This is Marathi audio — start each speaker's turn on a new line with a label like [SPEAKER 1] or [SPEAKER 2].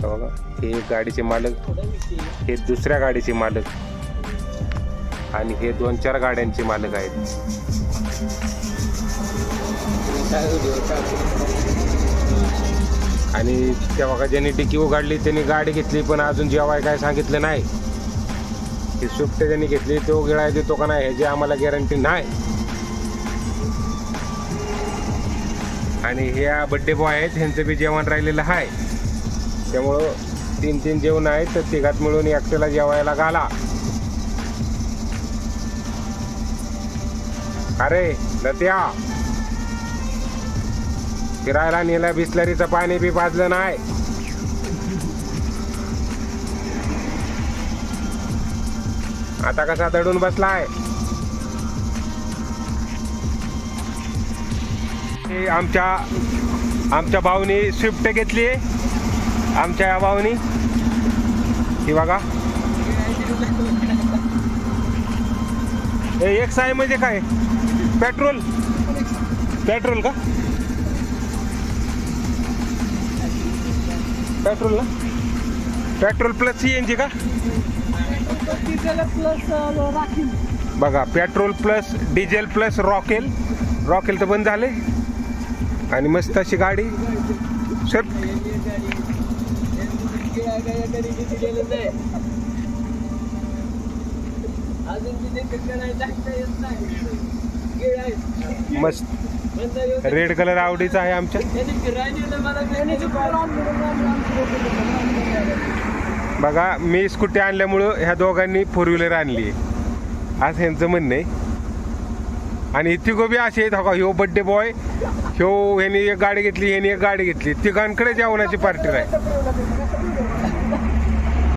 [SPEAKER 1] बघा हे एक गाडीचे मालक, हे दुसऱ्या गाडीचे मालक आणि हे 2-4 गाड्यांचे मालक आहेत. आणि त्या बघा ज्यांनी डिकी उघडली त्यांनी गाडी घेतली पण अजून जेवाय काय सांगितलं नाही. ही स्विफ्ट ज्यांनी घेतली तो गिळाय देतो का नाही ह्याची आम्हाला गॅरंटी नाही. आणि ह्या बड्डे बॉय आहेत ह्यांचं बी जेवण राहिलेलं आहे, त्यामुळं 3 जेवण आहेत तर तिघात मिळून एकट्याला जेवायला घाला. अरे लत्या फिरायला नेला, बिस्लरीचं पाणी बी पाजलं नाही. आता कसा दडून बसलाय. आमच्या भाऊनी स्विफ्ट घेतली, आमच्या या भाऊनी. ही बघा एक साय म्हणजे काय पेट्रोल का पेट्रोल ना पेट्रोल प्लस CNG का बघा. पेट्रोल प्लस डिझेल प्लस रॉकेल तर बंद झाले. आणि मस्त अशी गाडी स्विफ्ट. मस्त रेड कलर आवडीचा आहे आमच्या. बघा मी स्कूटी आणल्यामुळं ह्या दोघांनी 4 व्हीलर आणली असं ह्यांचं म्हणणं आहे. आणि तिघं बी असे आहेत का, ह्यो बड्डे बॉय ह्यो ह्यानी एक गाडी घेतली, ह्यानी एक गाडी घेतली, तिघांकडे जेवणाची पार्टी आहे.